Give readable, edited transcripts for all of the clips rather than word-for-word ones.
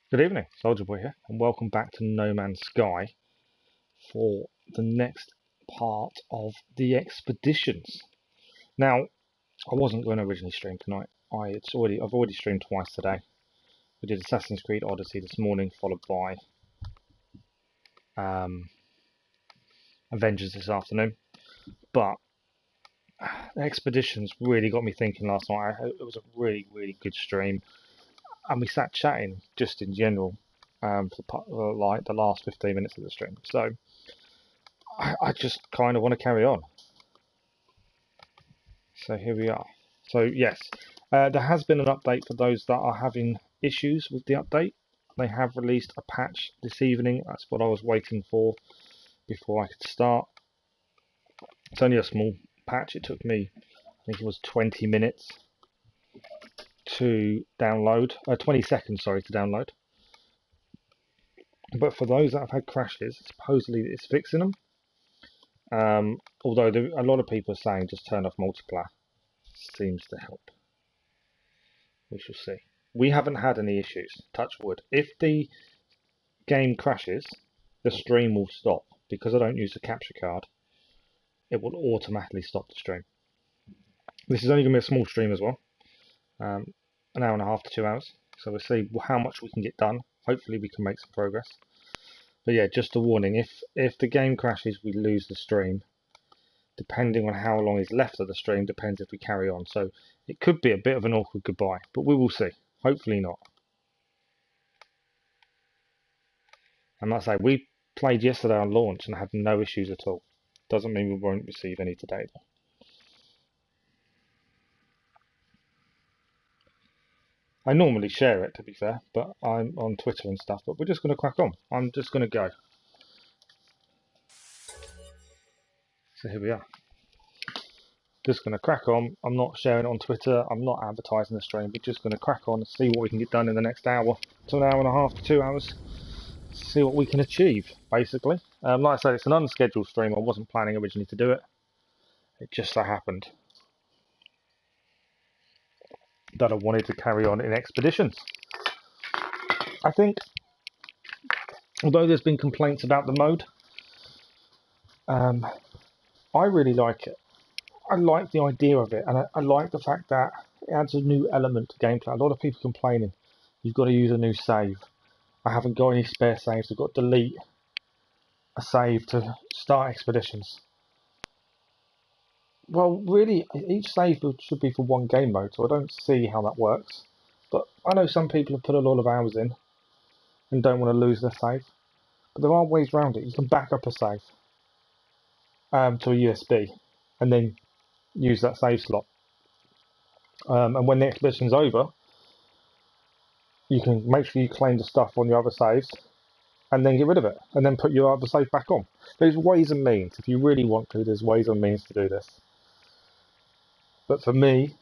Good evening, Soldier Boy here, and welcome back to No Man's Sky for the next part of the expeditions. Now, I wasn't going to originally stream tonight. I've already streamed twice today. We did Assassin's Creed Odyssey this morning, followed by Avengers this afternoon. But the expeditions really got me thinking last night. It was a really, really good stream, and we sat chatting just in general for like the last 15 minutes of the stream. So I just kind of want to carry on. So here we are. So yes, there has been an update for those that are having issues with the update. They have released a patch this evening. That's what I was waiting for before I could start. It's only a small patch. It took me, I think it was 20 minutes to download, 20 seconds, sorry, to download. But for those that have had crashes, supposedly it's fixing them. Although a lot of people are saying just turn off multiplayer. Seems to help. We shall see. We haven't had any issues, touch wood. If the game crashes, the stream will stop. Because I don't use the capture card, it will automatically stop the stream. This is only going to be a small stream as well. An hour and a half to 2 hours. So we'll see how much we can get done. Hopefully we can make some progress. But yeah, just a warning, if the game crashes, we lose the stream. Depending on how long is left of the stream, depends if we carry on. So it could be a bit of an awkward goodbye, but we will see. Hopefully not. And like I say, we played yesterday on launch and had no issues at all. Doesn't mean we won't receive any today, though. I normally share it, to be fair, but I'm on Twitter and stuff. But we're just going to crack on. I'm just going to go. So here we are. Just going to crack on. I'm not sharing it on Twitter. I'm not advertising the stream. We're just going to crack on and see what we can get done in the next hour to an hour and a half to 2 hours. See what we can achieve, basically. Like I said, it's an unscheduled stream. I wasn't planning originally to do it. It just so happened that I wanted to carry on in expeditions. I think, although there's been complaints about the mode, I really like it. I like the idea of it, and I like the fact that it adds a new element to gameplay. A lot of people complaining you've got to use a new save. I haven't got any spare saves. I've got to delete a save to start expeditions. Well, really, each save should be for one game mode, so I don't see how that works. But I know some people have put a lot of hours in and don't want to lose their save. But there are ways around it. You can back up a save to a USB and then use that save slot. And when the expedition's over, you can make sure you claim the stuff on your other saves and then get rid of it and then put your other save back on. There's ways and means. If you really want to, there's ways and means to do this. But for me,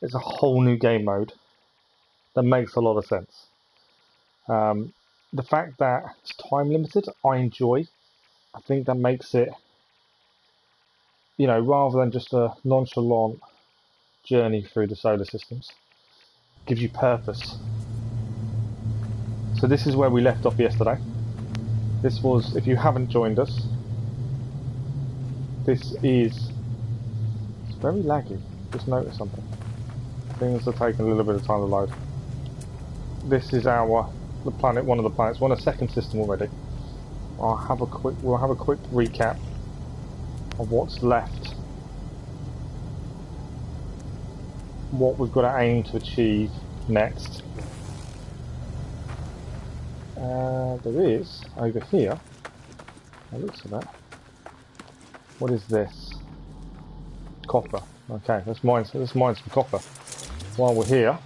it's a whole new game mode that makes a lot of sense. The fact that it's time limited, I enjoy. I think that makes it, you know, rather than just a nonchalant journey through the solar systems, gives you purpose. So this is where we left off yesterday. This was, if you haven't joined us, this is, it's very laggy. Just noticed something. Things are taking a little bit of time to load. This is the planet, one of the planets. We're on a second system already. We'll have a quick recap of what's left. What we've got to aim to achieve next. There is, over here, it looks like that. What is this? Copper. Okay, let's mine some copper. While we're here,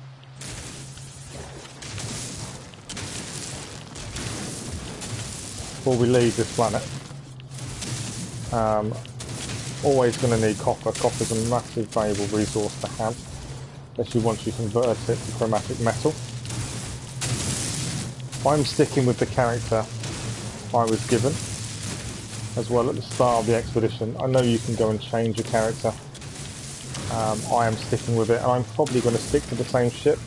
before we leave this planet, always going to need copper. Copper's a massive valuable resource to have, especially once you convert it to chromatic metal. I'm sticking with the character I was given as well at the start of the expedition. I know you can go and change your character. I am sticking with it, and I'm probably going to stick to the same ship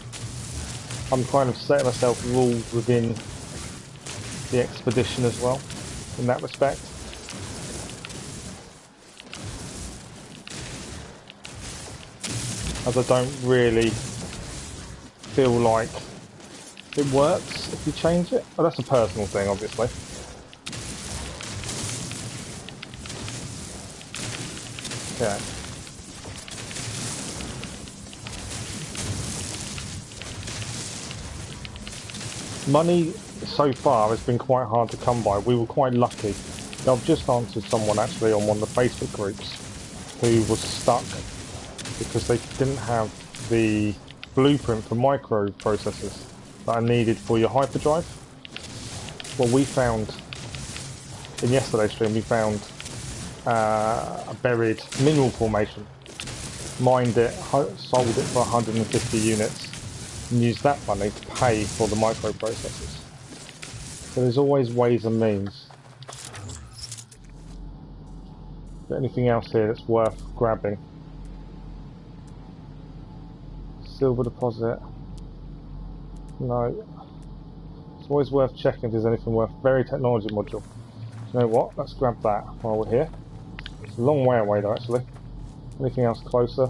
I'm kind of setting myself rules within the expedition as well, in that respect. As I don't really feel like it works if you change it. But that's a personal thing, obviously. Yeah. Money so far has been quite hard to come by. We were quite lucky. I've just answered someone actually on one of the Facebook groups who was stuck because they didn't have the blueprint for microprocessors that are needed for your hyperdrive. Well, we found in yesterday's stream, we found a buried mineral formation, mined it, sold it for 150 units, and used that money to pay for the microprocessors. So there's always ways and means. But anything else here that's worth grabbing? Silver deposit. No. It's always worth checking if there's anything worth. Very technology module. You know what? Let's grab that while we're here. It's a long way away though, actually. Anything else closer?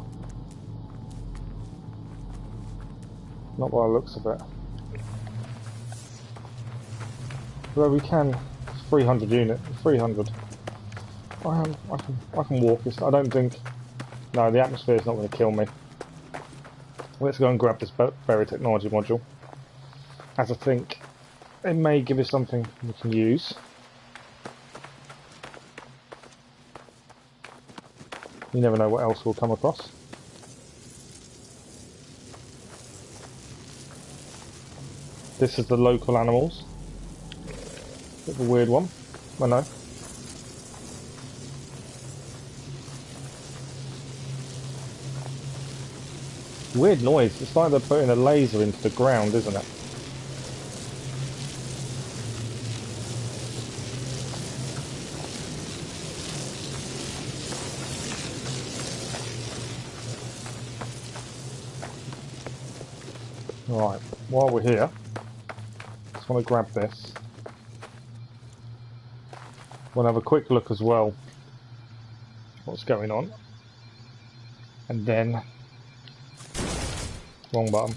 Not by the looks of it. Although we can, it's 300 unit, 300. I can walk this. I don't think. No, the atmosphere is not going to kill me. Let's go and grab this buried technology module, as I think it may give us something we can use. You never know what else we'll come across. This is the local animals. Bit of a weird one. I know. Weird noise. It's like they're putting a laser into the ground, isn't it? Right, while we're here, just want to grab this. We'll have a quick look as well what's going on. And then wrong button.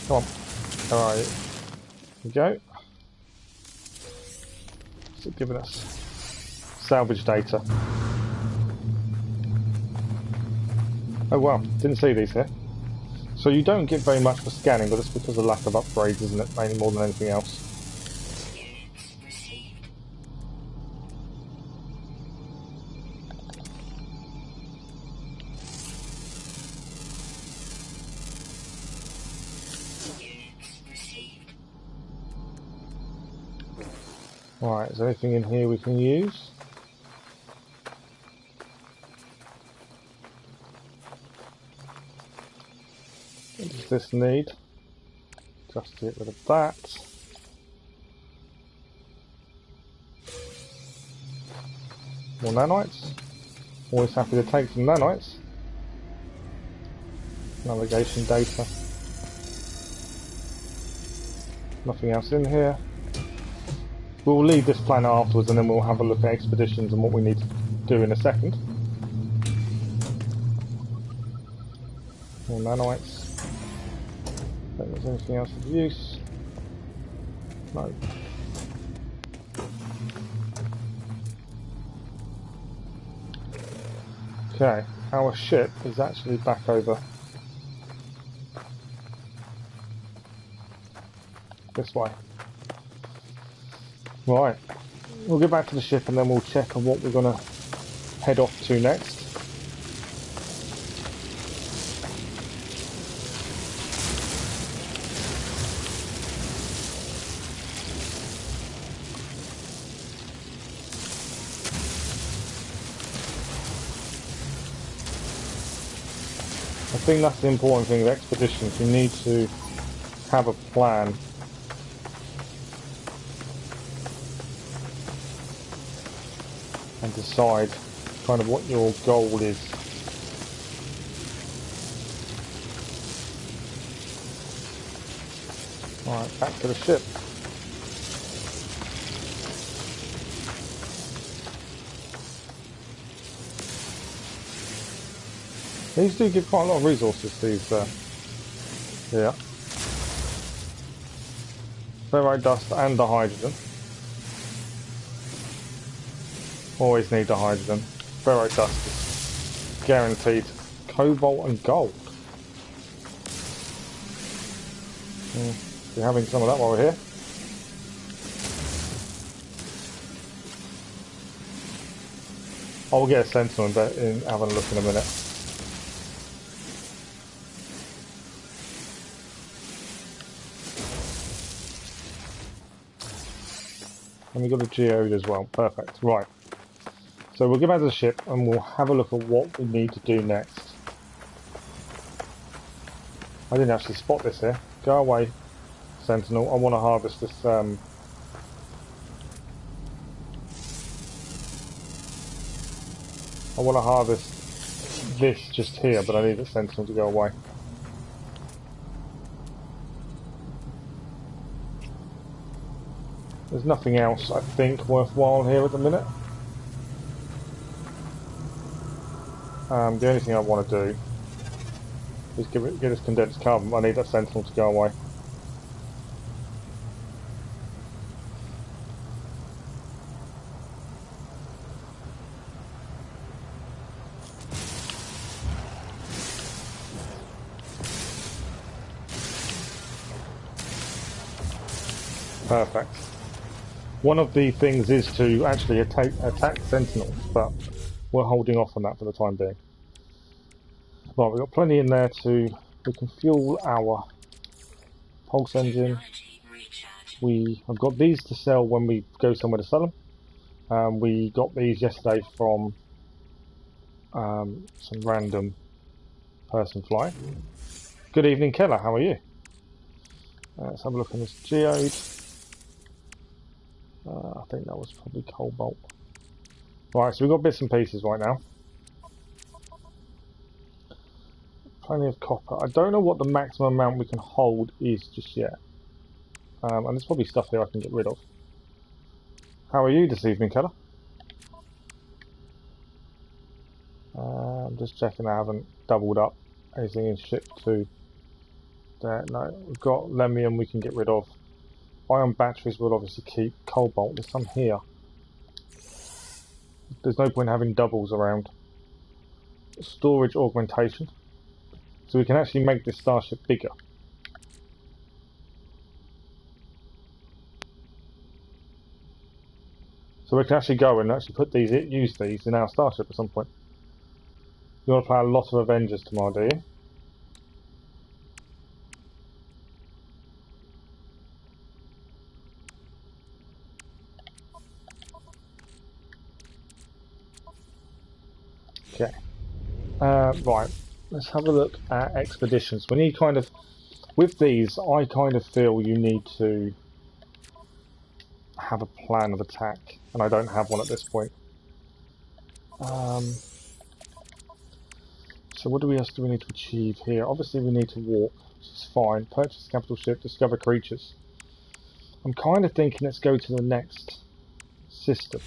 Come on. Alright. Here we go. What's it giving us? Salvage data. Oh wow, didn't see these here. So you don't get very much for scanning, but it's because of lack of upgrades, isn't it? Mainly more than anything else. Right, is there anything in here we can use? What does this need? Just get rid of that. More nanites. Always happy to take some nanites. Navigation data. Nothing else in here. We'll leave this planet afterwards and then we'll have a look at expeditions and what we need to do in a second. More nanites. Don't think there's anything else of use. No. Okay, our ship is actually back over this way. Right, we'll get back to the ship and then we'll check on what we're going to head off to next. I think that's the important thing with expeditions. You need to have a plan. And decide kind of what your goal is. Alright, back to the ship. These do give quite a lot of resources, these, yeah. Ferrite dust and the hydrogen. Always need the hydrogen. Ferrite dust is guaranteed. Cobalt and gold. We're having some of that while we're here. I'll get a sentinel in having a look in a minute. And we've got a geode as well. Perfect. Right. So we'll get back to the ship and we'll have a look at what we need to do next. I didn't actually spot this here. Go away, sentinel. I want to harvest this. I want to harvest this just here, but I need the sentinel to go away. There's nothing else, I think, worthwhile here at the minute. The only thing I want to do is get this condensed carbon. I need that sentinel to go away. Perfect. One of the things is to actually attack sentinels, but we're holding off on that for the time being. Right, we've got plenty in there we can fuel our pulse engine. We have got these to sell when we go somewhere to sell them. We got these yesterday from some random person flying. Good evening, Keller, how are you? Let's have a look on this geode. I think that was probably cobalt. Right, so we've got bits and pieces right now. Plenty of copper. I don't know what the maximum amount we can hold is just yet. And there's probably stuff here I can get rid of. How are you this evening, Keller? I'm just checking I haven't doubled up anything in ship 2. There, no, we've got lemium we can get rid of. Ion batteries we'll obviously keep. Cobalt, there's some here. There's no point having doubles around. Storage augmentation. So we can actually make this starship bigger. So we can actually go and actually use these in our starship at some point. You want to play a lot of Avengers tomorrow, do you? Okay. Right. Let's have a look at expeditions. We need kind of, with these, I kind of feel you need to have a plan of attack, and I don't have one at this point. So what else do we need to achieve here? Obviously we need to walk, which is fine. Purchase capital ship, discover creatures. I'm kind of thinking let's go to the next system.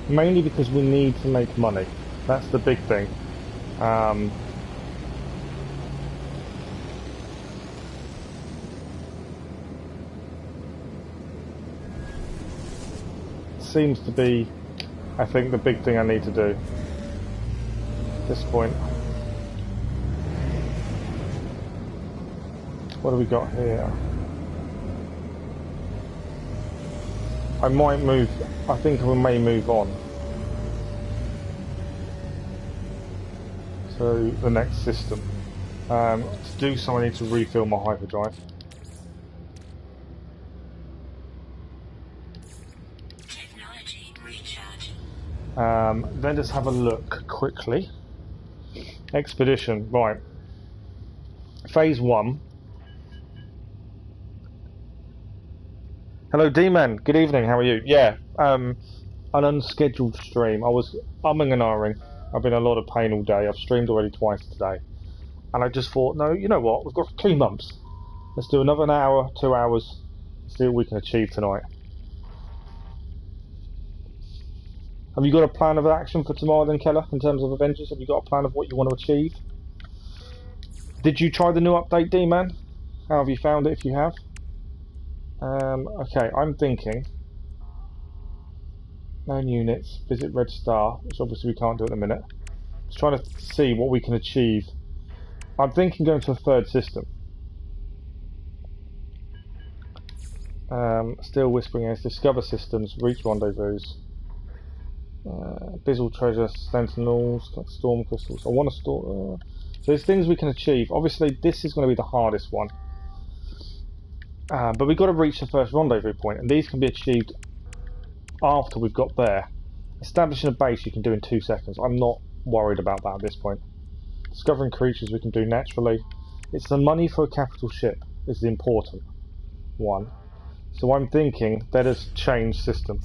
Mainly because we need to make money. That's the big thing. Seems to be, I think, the big thing I need to do at this point. What do we got here? I might move, I think we may move on to the next system. To do so I need to refill my hyperdrive. Then just have a look quickly. Expedition, right. Phase 1 Hello, D-Man. Good evening. How are you? Yeah, an unscheduled stream. I was umming and ahhing. I've been in a lot of pain all day. I've streamed already twice today. And I just thought, no, you know what? We've got 2 months. Let's do another hour, 2 hours. See what we can achieve tonight. Have you got a plan of action for tomorrow then, Keller, in terms of Avengers? Have you got a plan of what you want to achieve? Did you try the new update, D-Man? How have you found it, if you have? Okay, I'm thinking... Known units, visit Red Star, which obviously we can't do at the minute. Just trying to see what we can achieve. I'm thinking going to a third system. Still whispering as discover systems, reach rendezvous. Bizzle treasure, sentinels, storm crystals. I want to store. So there's things we can achieve. Obviously, this is going to be the hardest one. But we've got to reach the first rendezvous point, and these can be achieved after we've got there. Establishing a base you can do in 2 seconds. I'm not worried about that at this point. Discovering creatures we can do naturally. It's the money for a capital ship is the important one. So I'm thinking let us change system.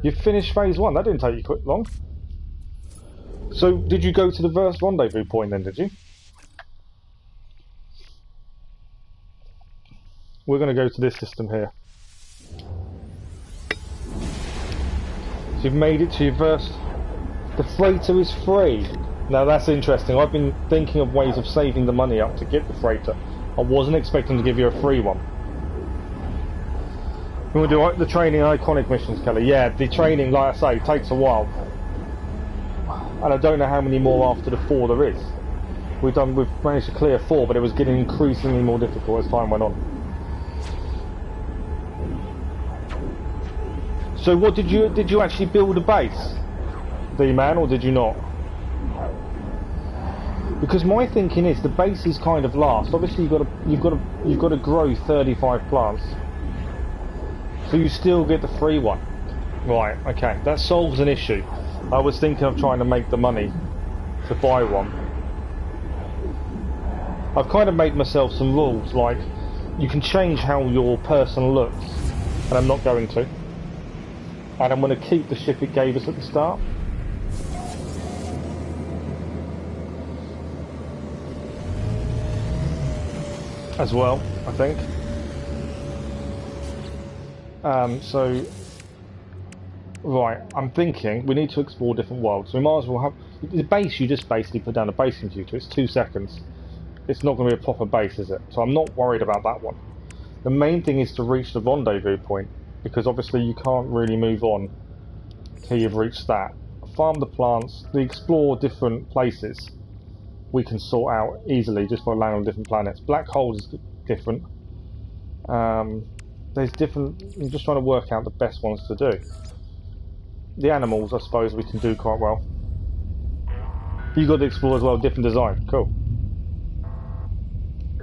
You finished phase 1. That didn't take you quick long. So did you go to the first rendezvous point then, did you? We're going to go to this system here. So you've made it to your first... The freighter is free. Now that's interesting. I've been thinking of ways of saving the money up to get the freighter. I wasn't expecting to give you a free one. You want to do the training iconic missions, Kelly? Yeah, the training, like I say, takes a while. And I don't know how many more after the 4 there is. We've managed to clear 4, but it was getting increasingly more difficult as time went on. So what did you actually build a base, D-Man, or did you not? Because my thinking is the base is kind of last. Obviously you've got to grow 35 plants, so you still get the free one. Right? Okay, that solves an issue. I was thinking of trying to make the money to buy one. I've kind of made myself some rules, like you can change how your person looks, and I'm not going to. And I'm going to keep the ship it gave us at the start. As well, I think. So, right, I'm thinking we need to explore different worlds. We might as well have the base. You just basically put down a base computer. It's 2 seconds. It's not going to be a proper base, is it? So I'm not worried about that one. The main thing is to reach the rendezvous point, because obviously you can't really move on till you've reached that. Farm the plants, explore different places. We can sort out easily just by landing on different planets. Black holes is different. There's different. I'm just trying to work out the best ones to do. The animals, I suppose, we can do quite well. You got to explore as well. Different design. Cool.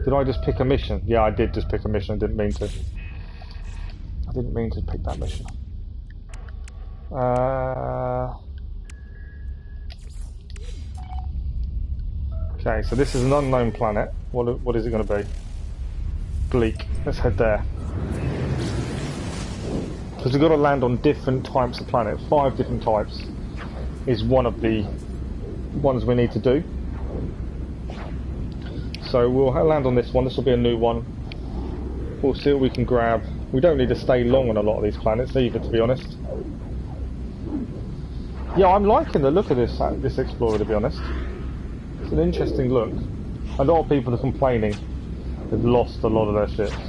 Did I just pick a mission? Yeah, I did just pick a mission. I didn't mean to. I didn't mean to pick that mission. Okay, so this is an unknown planet. What is it going to be? Bleak. Let's head there. Because we've got to land on different types of planet. 5 different types is one of the ones we need to do. So we'll land on this one. This will be a new one. We'll see what we can grab. We don't need to stay long on a lot of these planets either, to be honest. Yeah, I'm liking the look of this Explorer, to be honest. It's an interesting look. A lot of people are complaining they've lost a lot of their ships.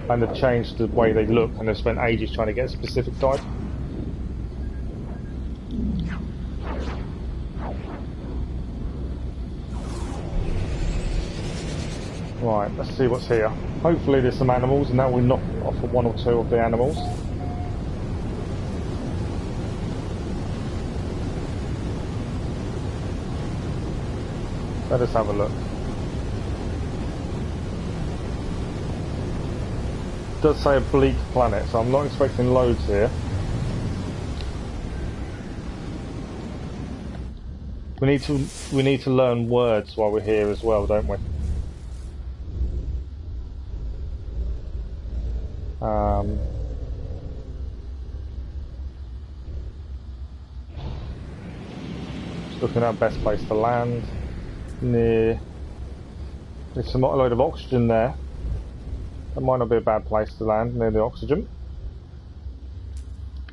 And they've changed the way they look, and they've spent ages trying to get a specific type. Right, let's see what's here. Hopefully there's some animals, and that will knock off 1 or 2 of the animals. Let us have a look. It does say a bleak planet, so I'm not expecting loads here. We need to learn words while we're here as well, don't we? Um, just looking at best place to land. Near. There's a load of oxygen there. That might not be a bad place to land, near the oxygen.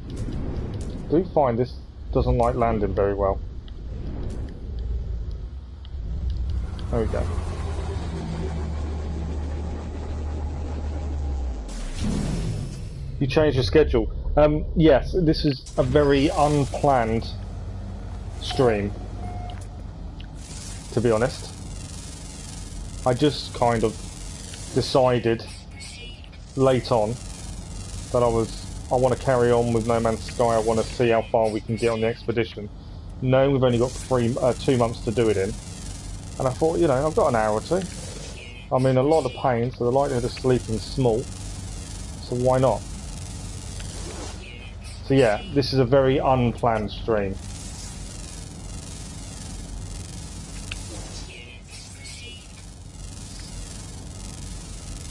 I do find this doesn't like landing very well. There we go. You changed your schedule. Yes, this is a very unplanned stream, to be honest. I just kind of decided late on that I want to carry on with No Man's Sky. I want to see how far we can get on the expedition. Knowing we've only got 2 months to do it in. And I thought, you know, I've got an hour or two. I'm in a lot of pain, so the likelihood of sleeping is small. So why not? So yeah, this is a very unplanned stream.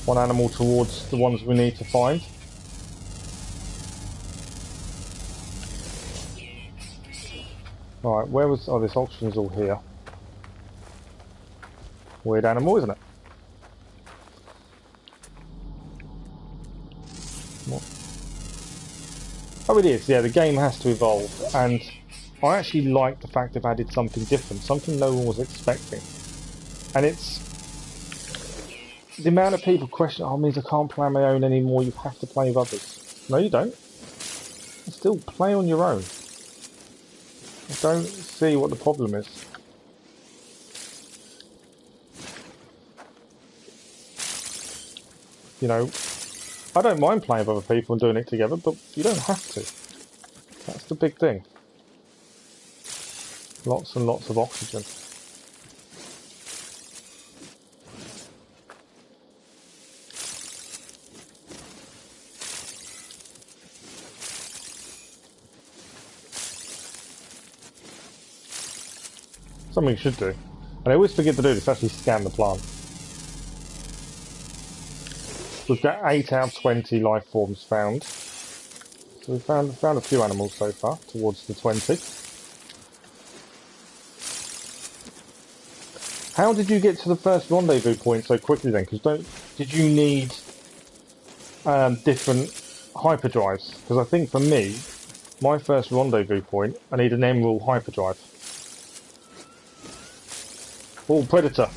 One animal towards the ones we need to find. Alright, where was... oh, this oxygen's all here. Weird animal, isn't it? What? Oh, it is, yeah, the game has to evolve, and I actually like the fact they've added something different, something no one was expecting. And it's... the amount of people question, oh, it means I can't play on my own anymore, you have to play with others. No, you don't. You still play on your own. I don't see what the problem is. You know, I don't mind playing with other people and doing it together, but you don't have to. That's the big thing. Lots and lots of oxygen. Something you should do. And I always forget to do this, actually scan the plant. We've got 8 out of 20 life forms found. So we've found a few animals so far, towards the 20. How did you get to the first rendezvous point so quickly then? Because did you need different hyperdrives? Because I think for me, my first rendezvous point, I need an emerald hyperdrive. Oh, predator!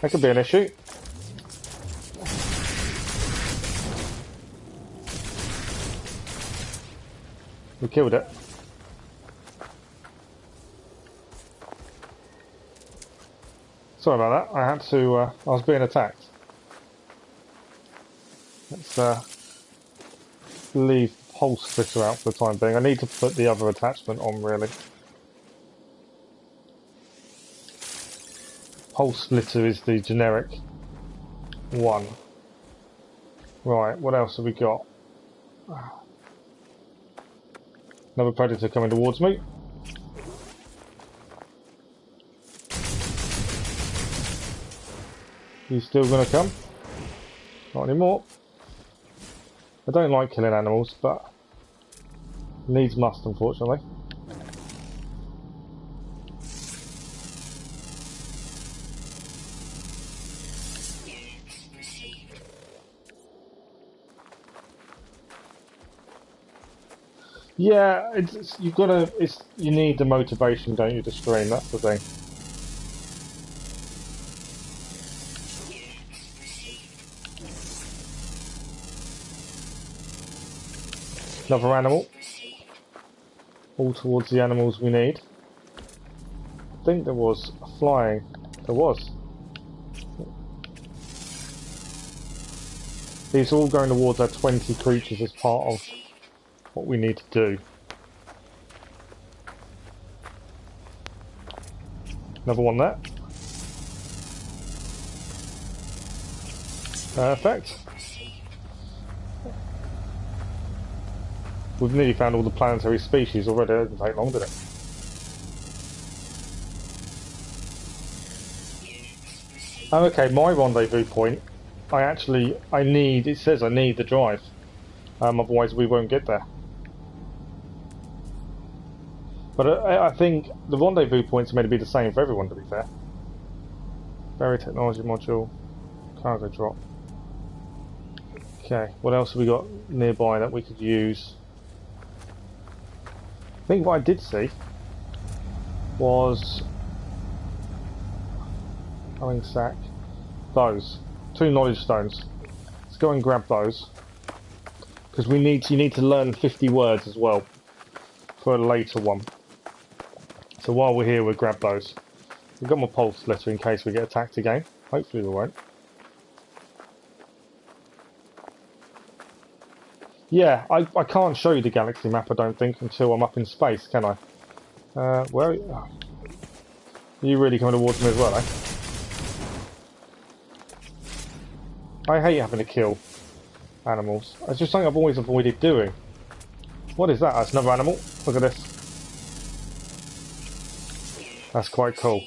That could be an issue. We killed it. Sorry about that. I had to. I was being attacked. Let's leave pulse splitter out for the time being. I need to put the other attachment on, really. Pulse splitter is the generic one. Right, what else have we got? Another predator coming towards me. You still gonna come? Not anymore. I don't like killing animals, but needs must, unfortunately. Yeah, you need the motivation, don't you, to stream, that's the thing. Another animal. All towards the animals we need. I think there was a flying. There was. These are all going towards our 20 creatures as part of what we need to do. Another one there. Perfect. We've nearly found all the planetary species already. It didn't take long, did it? Oh, okay, my rendezvous point. It says I need the drive. Otherwise we won't get there. But I think the rendezvous points are meant to be the same for everyone, to be fair. Berry technology module, cargo drop. Okay, what else have we got nearby that we could use? I think what I did see was having sack. Those 2 knowledge stones. Let's go and grab those because you need to learn 50 words as well for a later one. So while we're here, we'll grab those. We've got my pulse letter in case we get attacked again. Hopefully we won't. Yeah, I can't show you the galaxy map, I don't think, until I'm up in space, can I? Where are you? Oh. You really coming towards me as well, eh? I hate having to kill animals. It's just something I've always avoided doing. What is that? That's another animal. Look at this. That's quite cool.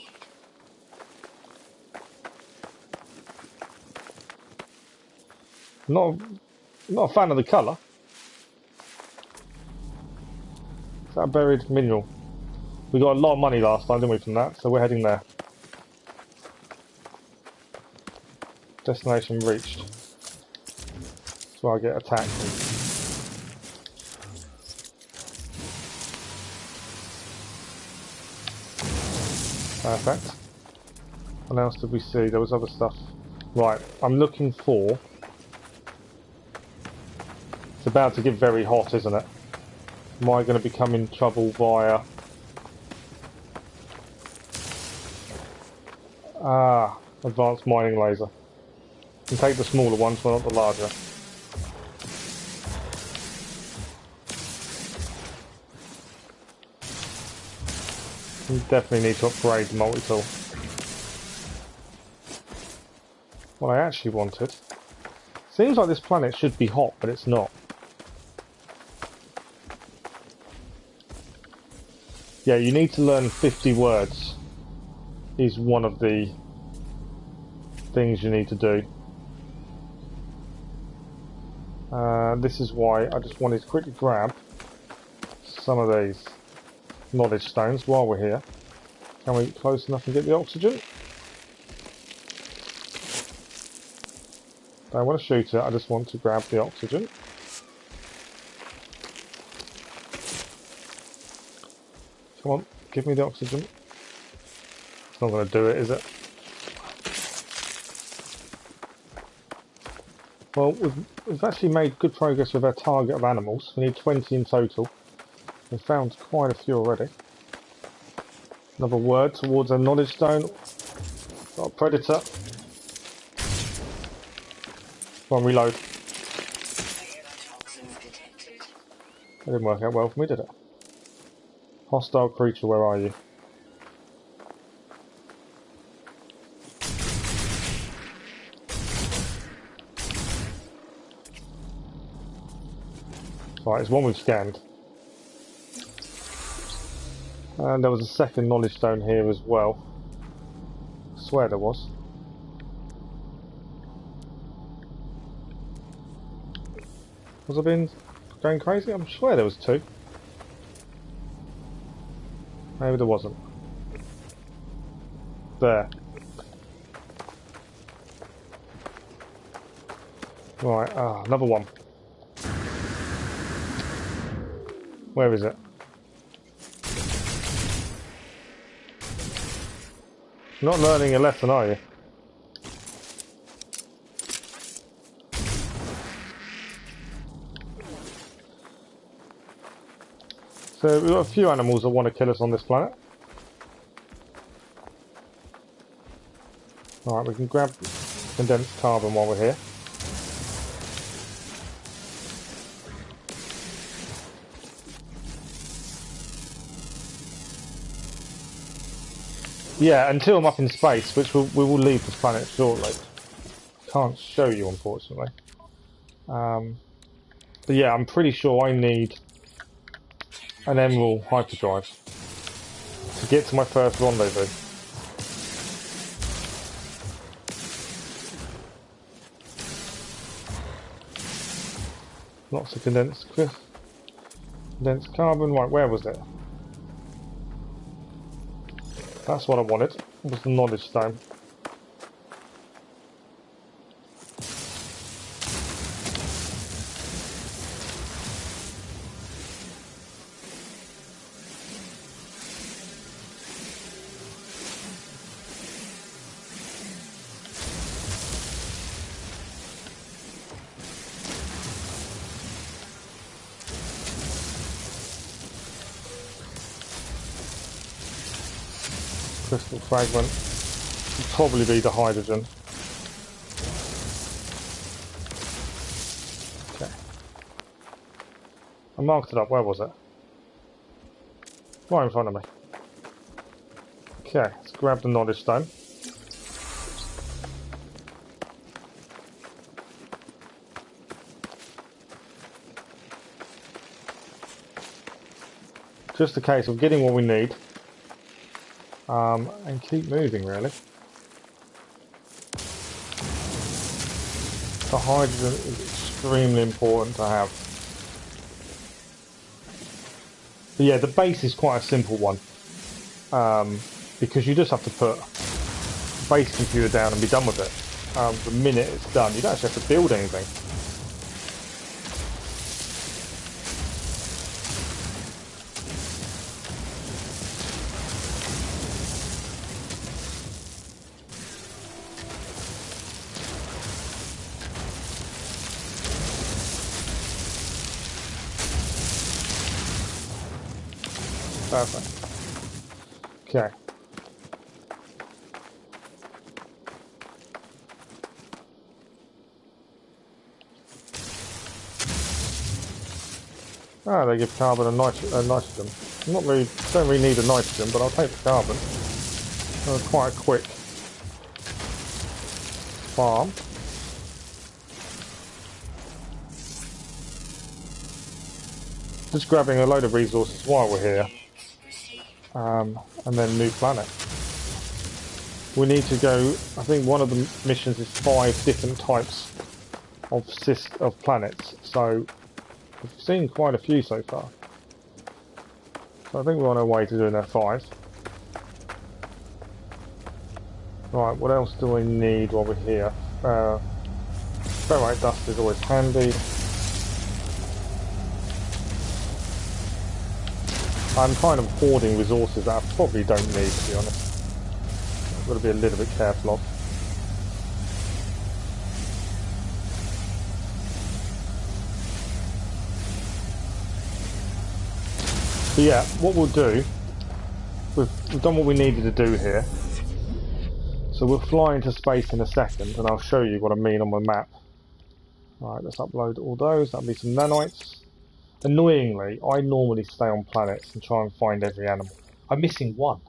Not a fan of the colour. Is that a buried mineral? We got a lot of money last time, didn't we, from that? So we're heading there. Destination reached. That's where I get attacked. Perfect. What else did we see? There was other stuff. Right, I'm looking for... It's about to get very hot, isn't it? Am I going to become in trouble via... advanced mining laser. You can take the smaller ones, but not the larger. You definitely need to upgrade the multi-tool. What I actually wanted... Seems like this planet should be hot, but it's not. Yeah, you need to learn 50 words. Is one of the things you need to do. This is why I just wanted to quickly grab some of these knowledge stones while we're here. Can we get close enough and get the oxygen? Don't want to shoot it, I just want to grab the oxygen. Come on, give me the oxygen. It's not going to do it, is it? Well, we've actually made good progress with our target of animals. We need 20 in total. We've found quite a few already. Another word towards a knowledge stone. Got a predator. Come on, reload. That didn't work out well for me, did it? Hostile creature, where are you? Right, it's one we've scanned. And there was a second knowledge stone here as well. I swear there was. Was I been going crazy? I'm sure there was 2. Maybe there wasn't. There. Right, another one. Where is it? You're not learning a lesson, are you? So we've got a few animals that want to kill us on this planet. Alright, we can grab condensed carbon while we're here. Yeah, until I'm up in space, which we will leave this planet shortly. Can't show you, unfortunately. But yeah, I'm pretty sure I need an emerald hyperdrive to get to my first rendezvous. Lots of condensed carbon. Right, where was it? That's what I wanted. It was the knowledge stone. Crystal fragment would probably be the hydrogen. Okay. I marked it up. Where was it? Right in front of me. Okay, let's grab the knowledge stone. Just a case of getting what we need. And keep moving, really. The hydrogen is extremely important to have. But yeah, the base is quite a simple one. Because you just have to put the base computer down and be done with it. The minute it's done, you don't actually have to build anything. Perfect. Okay. Ah, they give carbon and nitrogen. Don't really need a nitrogen, but I'll take the carbon. Quite a quick farm. Just grabbing a load of resources while we're here. And then new planet. We need to go, I think one of the missions is 5 different types of planets, so we've seen quite a few so far. So I think we're on our way to doing our 5. Right, what else do we need while we're here? Ferrite dust is always handy. I'm kind of hoarding resources that I probably don't need, to be honest. I've got to be a little bit careful of. So yeah, what we'll do, we've done what we needed to do here. So we'll fly into space in a second, and I'll show you what I mean on my map. Alright, let's upload all those. That'll be some nanites. Annoyingly, I normally stay on planets and try and find every animal. I'm missing one.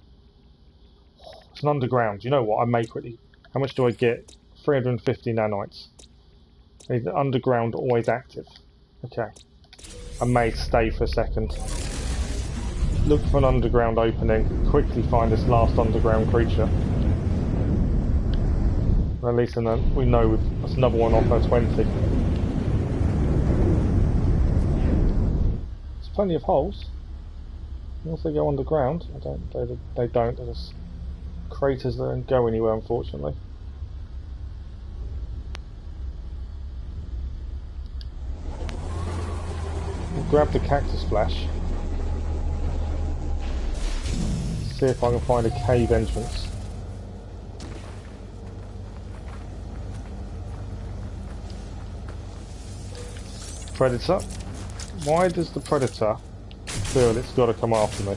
It's an underground. You know what? I may quickly. How much do I get? 350 nanites. Is the underground always active? Okay. I may stay for a second. Look for an underground opening. Quickly find this last underground creature. At least then we know that's another one off our 20. Plenty of holes. Once they go underground, they don't. They're just craters that don't go anywhere, unfortunately. We'll grab the cactus flesh. See if I can find a cave entrance. Predator. Why does the predator feel it's got to come after me?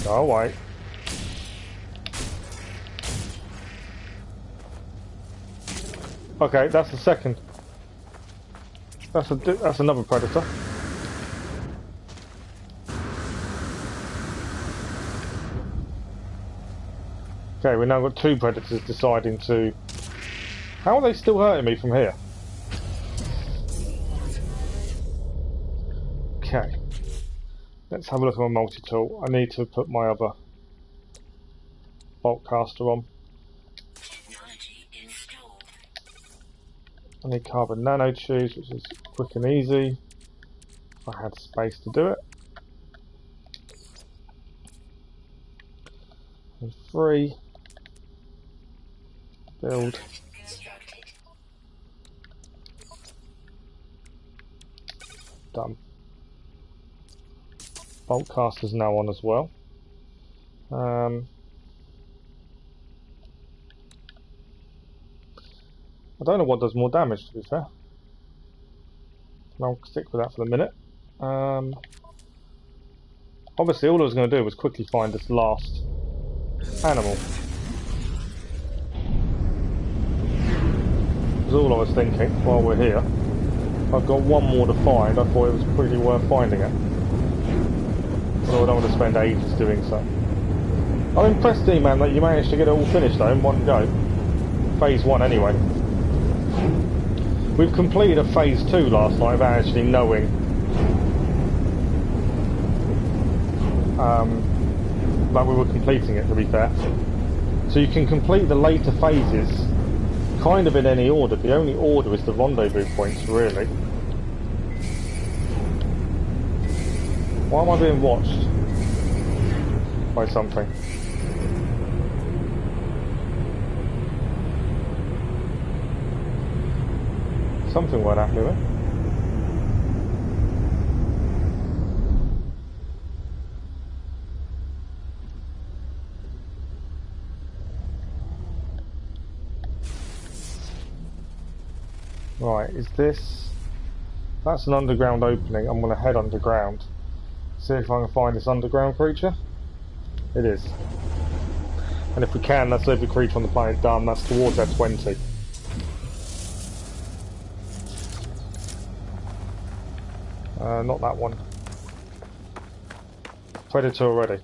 Oh wait. Okay, that's the second. That's another predator. Okay, we've now got 2 predators deciding to. How are they still hurting me from here? Okay. Let's have a look at my multi-tool. I need to put my other bolt caster on. Technology installed. I need carbon nanotubes, which is quick and easy. I had space to do it. And 3. Build. Done. Bolt caster's now on as well. I don't know what does more damage, to be fair. I'll stick with that for the minute. Obviously all I was going to do was quickly find this last animal. That's all I was thinking while we're here. I've got one more to find. I thought it was pretty worth finding it. Although I don't want to spend ages doing so. I'm impressed, D-Man, that you managed to get it all finished though in one go. Phase 1 anyway. We've completed a Phase 2 last night without actually knowing that we were completing it, to be fair. So you can complete the later phases kind of in any order. The only order is the rendezvous points, really. Why am I being watched by something? Something weren't happy with. Right, is this... That's an underground opening. I'm going to head underground. See if I can find this underground creature. It is. And if we can, that's every creature on the planet done. That's towards our 20. Not that one. Predator already.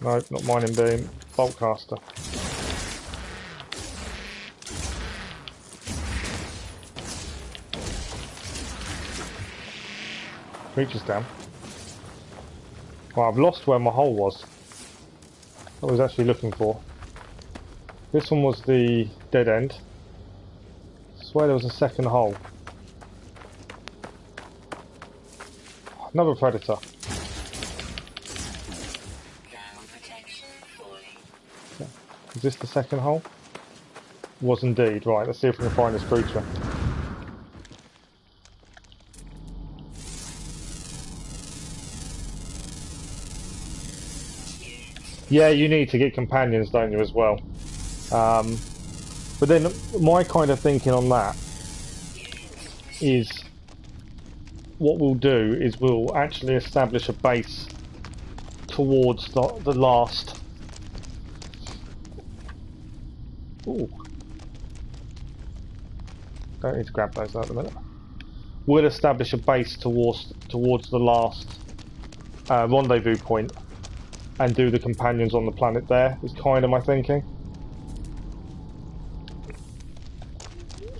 Nope, not mining beam. Bolt caster. Creature's down. Well, I've lost where my hole was. I was actually looking for. This one was the dead end. I swear there was a second hole. Another predator. Okay. Is this the second hole? Was indeed. Right, let's see if we can find this creature. Yeah, you need to get companions, don't you, as well? But then my kind of thinking on that is what we'll do is we'll actually establish a base towards the last... Ooh. Don't need to grab those at the minute. We'll establish a base towards the last rendezvous point and do the companions on the planet there, is kind of my thinking.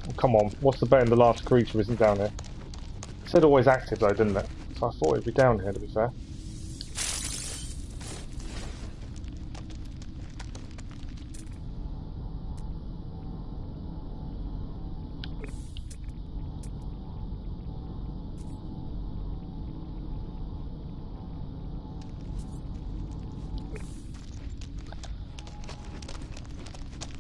Oh, come on, what's the bet in the last creature isn't down here? It said always active though, didn't it? So I thought it'd be down here, to be fair.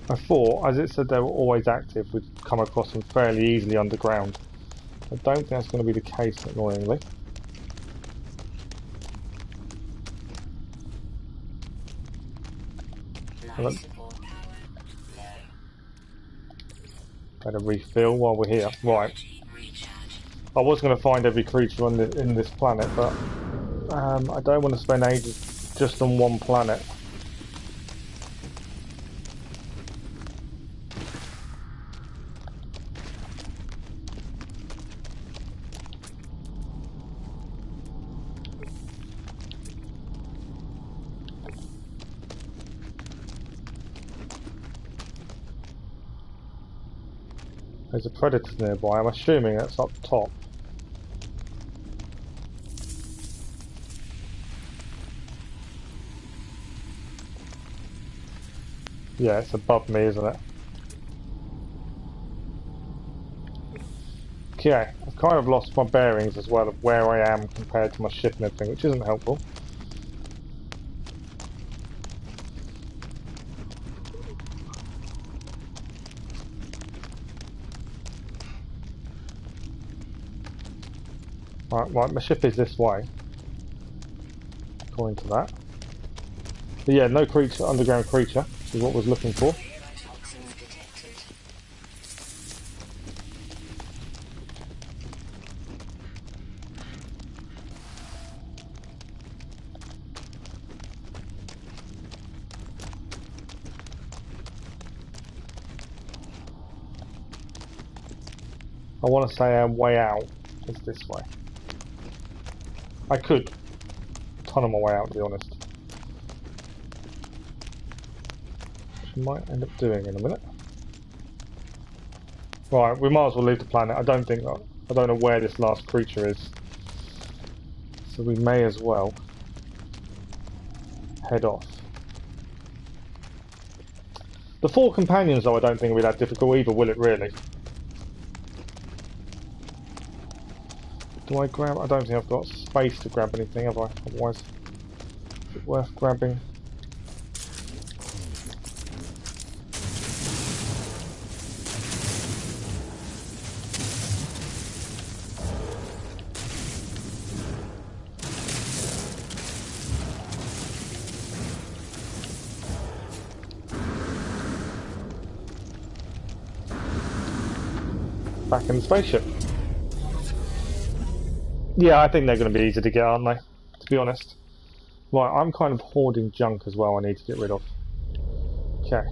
I thought, as it said they were always active, we'd come across them fairly easily underground. I don't think that's going to be the case, annoyingly. Better refill while we're here. Right. I was going to find every creature on in this planet, but I don't want to spend ages just on one planet. There's a predator nearby. I'm assuming that's up top. Yeah, it's above me, isn't it? Okay, I've kind of lost my bearings as well of where I am compared to my ship and everything, which isn't helpful. Right, my ship is this way, according to that. But yeah, no creature, underground creature, which is what I was looking for. I want to say our way out is this way. I could tunnel my way out, to be honest. Which I might end up doing in a minute. Right, we might as well leave the planet. I don't know where this last creature is. So we may as well head off. The 4 companions, though, I don't think will be that difficult either, will it really? Do I grab? I don't think I've got space to grab anything, have I? Otherwise, is it worth grabbing? Back in the spaceship. Yeah, I think they're going to be easy to get, aren't they? To be honest. Right, I'm kind of hoarding junk as well I need to get rid of. Okay.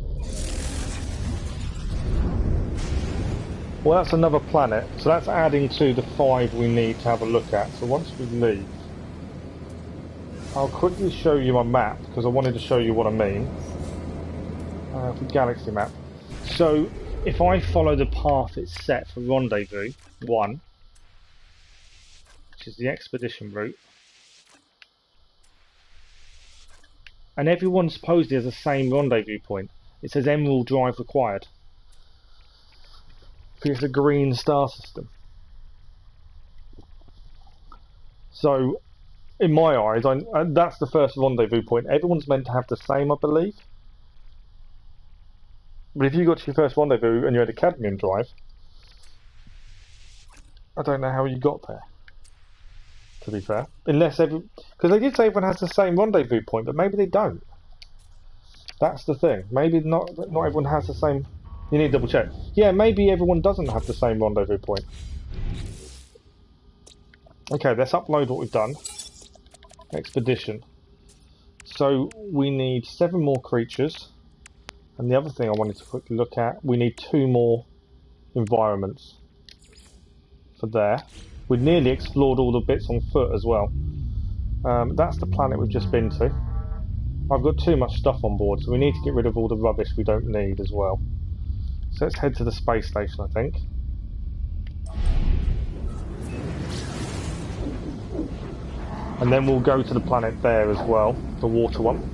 Well, that's another planet, so that's adding to the 5 we need to have a look at. So once we leave, I'll quickly show you my map, because I wanted to show you what I mean. For Galaxy map. So, if I follow the path it's set for Rendezvous 1, which is the expedition route, and everyone supposedly has the same rendezvous point. It says Emerald Drive required. It's a green star system. So, in my eyes, that's the first rendezvous point. Everyone's meant to have the same, I believe. But if you got to your first rendezvous and you had a cadmium drive, I don't know how you got there. To be fair, because they did say everyone has the same rendezvous point, but maybe they don't. That's the thing. Maybe not everyone has the same. You need to double check. Yeah, maybe everyone doesn't have the same rendezvous point. Okay, let's upload what we've done. Expedition. So we need 7 more creatures. And the other thing I wanted to quickly look at, we need 2 more environments for there. We've nearly explored all the bits on foot as well. That's the planet we've just been to. I've got too much stuff on board, so we need to get rid of all the rubbish we don't need as well. So let's head to the space station, I think. And then we'll go to the planet there as well, the water one.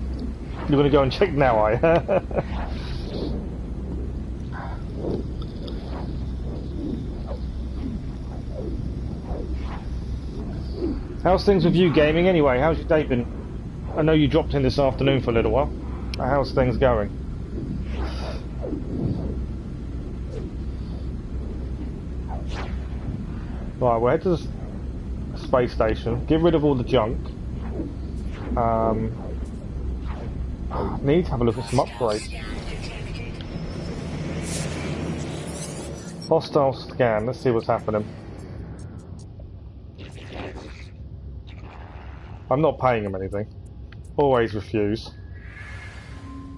You're going to go and check now, are you? How's things with you gaming anyway? How's your day been? I know you dropped in this afternoon for a little while. How's things going? Right, we'll head to the space station, get rid of all the junk. Need to have a look at some upgrades. Hostile scan, let's see what's happening. I'm not paying him anything. Always refuse.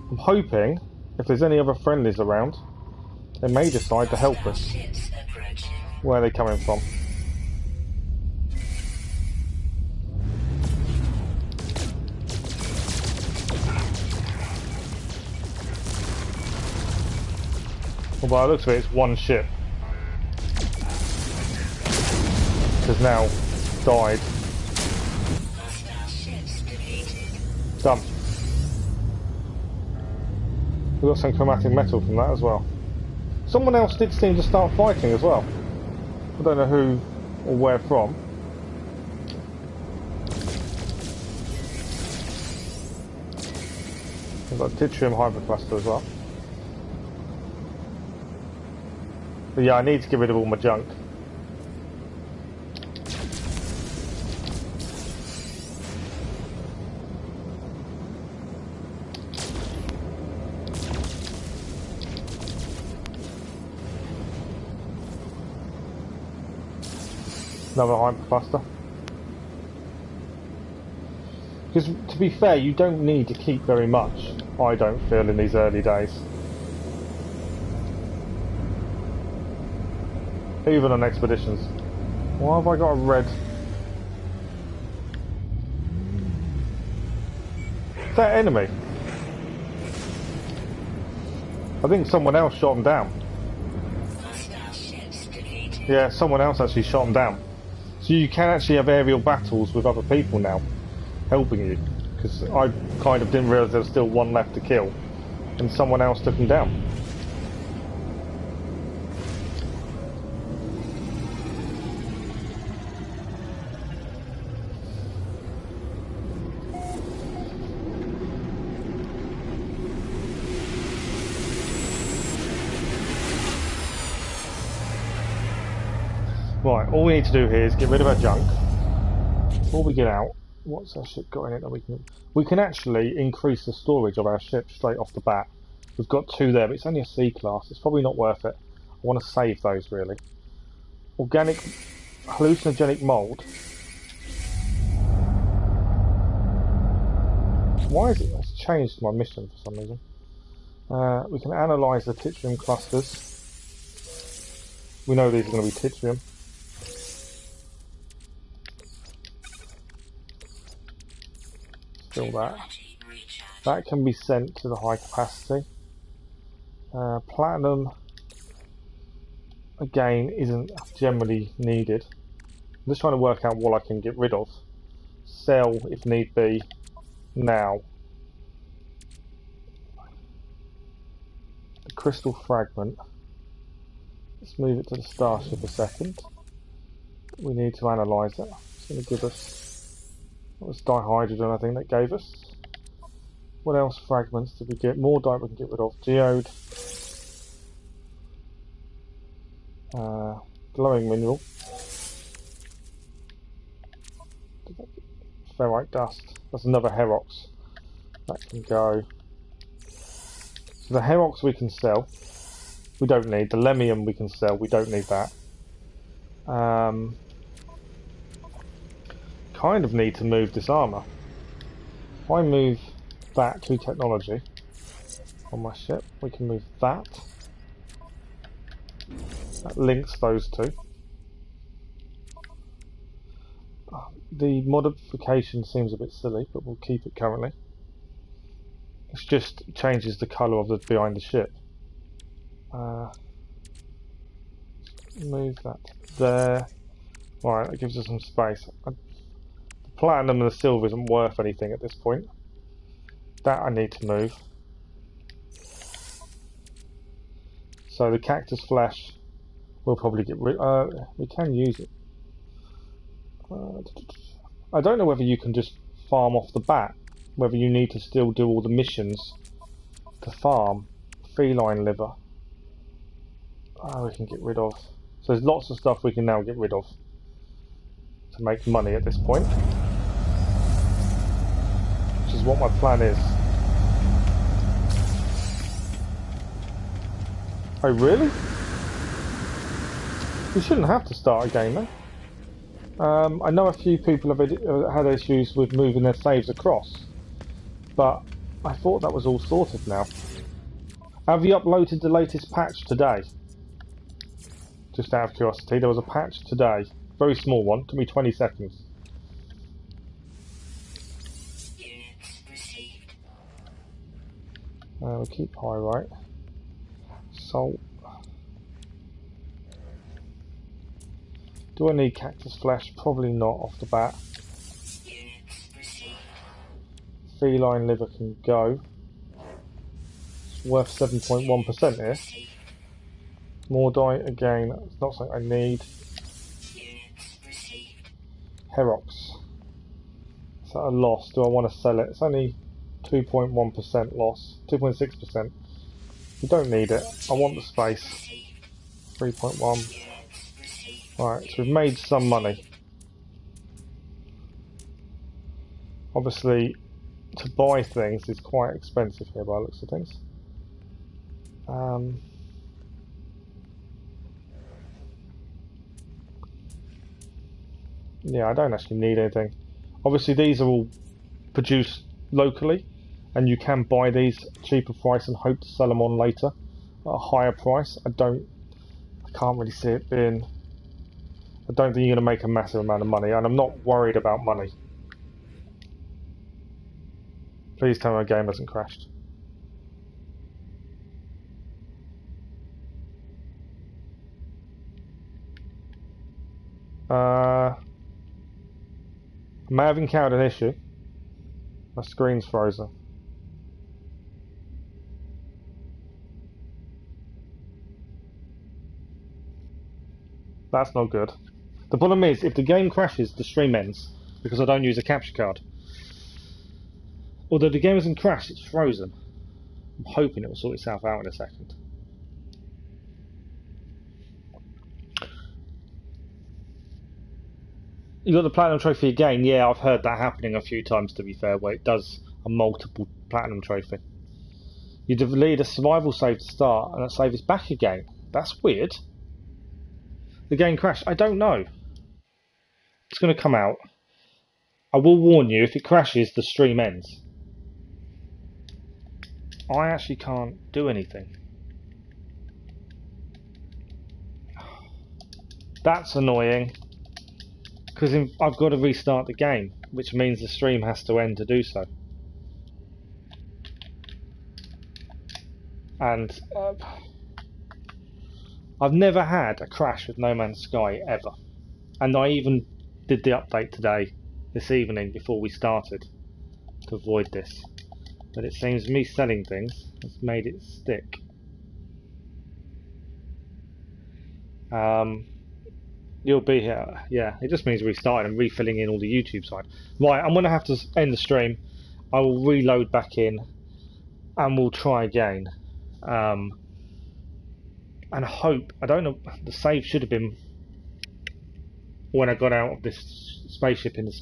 I'm hoping, if there's any other friendlies around, they may decide to help us. Where are they coming from? Well, by the looks of it, it's one ship. Has now died. Done. We got some chromatic metal from that as well. Someone else did seem to start fighting as well. I don't know who or where from. We've got Titrium hypercluster as well. But yeah, I need to get rid of all my junk. Another hypercluster. Because to be fair, you don't need to keep very much, I don't feel, in these early days. Even on expeditions. Why have I got a red? Is that enemy? I think someone else shot him down. Yeah, someone else actually shot him down. So you can actually have aerial battles with other people now, helping you. Because I kind of didn't realise there was still one left to kill, and someone else took him down. Right, all we need to do here is get rid of our junk. Before we get out, what's our ship got in it that we can actually increase the storage of our ship straight off the bat. We've got 2 there, but it's only a C class. It's probably not worth it. I want to save those really. Organic hallucinogenic mold. Why is it? It's changed my mission for some reason. We can analyse the Titrium clusters. We know these are going to be Titrium. Still that. That can be sent to the high capacity. Platinum, again, isn't generally needed. I'm just trying to work out what I can get rid of. Sell, if need be, now. The crystal fragment. Let's move it to the starship a second. We need to analyse it. It's going to give us... What was dihydrogen, I think, that gave us? What else fragments did we get? More dye we can get rid of. Geode. Glowing mineral. Ferrite dust. That's another Herox. That can go. So the Herox we can sell. We don't need. The Lemium we can sell. We don't need that. Kind of need to move this armour. If I move that to technology on my ship, we can move that. That links those two. The modification seems a bit silly, but we'll keep it currently. It just changes the colour of the behind the ship. Move that there. Alright, that gives us some space. The platinum and the silver isn't worth anything at this point. That I need to move. So the cactus flesh we'll probably get rid we can use it. I don't know whether you can just farm off the bat, whether you need to still do all the missions to farm. Feline liver. We can get rid of. So there's lots of stuff we can now get rid of to make money at this point, which is what my plan is. Oh really? We shouldn't have to start again then. I know a few people have had issues with moving their saves across, but I thought that was all sorted now. Have you uploaded the latest patch today? Just out of curiosity, there was a patch today. Very small one, took me 20 seconds. We'll keep pyrite. Salt. Do I need cactus flesh? Probably not off the bat. Feline liver can go. worth 7.1% here. More die again. It's not something I need. Herox. Is that a loss? Do I want to sell it? It's only 2.1% loss. 2.6%. You don't need it. I want the space. 3.1. Alright, so we've made some money. Obviously, to buy things is quite expensive here by the looks of things. Yeah, I don't actually need anything. Obviously, these are all produced locally, and you can buy these at a cheaper price and hope to sell them on later at a higher price. I can't really see it being. I don't think you're going to make a massive amount of money, and I'm not worried about money. Please tell me my game hasn't crashed. I may have encountered an issue. My screen's frozen. That's not good. The problem is, if the game crashes, the stream ends, because I don't use a capture card. Although the game hasn't crashed, it's frozen. I'm hoping it will sort itself out in a second. You got the Platinum Trophy again? Yeah, I've heard that happening a few times, to be fair, where it does a multiple Platinum Trophy. You delete a survival save to start, and that save is back again. That's weird. The game crashed? I don't know. It's going to come out. I will warn you, if it crashes, the stream ends. I actually can't do anything. That's annoying. Because I've got to restart the game, which means the stream has to end to do so. And I've never had a crash with No Man's Sky ever. And I even did the update today, this evening, before we started, to avoid this. But it seems me selling things has made it stick. You'll be here. Yeah, it just means restarting and refilling in all the YouTube side. Right, I'm going to have to end the stream. I will reload back in and we'll try again. And I hope, I don't know, the save should have been when I got out of this spaceship in the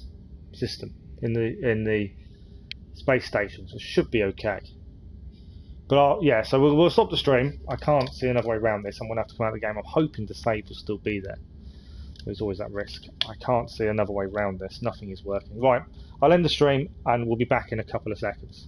system, in the space station, so it should be okay. But yeah, so we'll stop the stream. I can't see another way around this. I'm going to have to come out of the game. I'm hoping the save will still be there. There's always that risk. I can't see another way around this. Nothing is working. Right, I'll end the stream and we'll be back in a couple of seconds.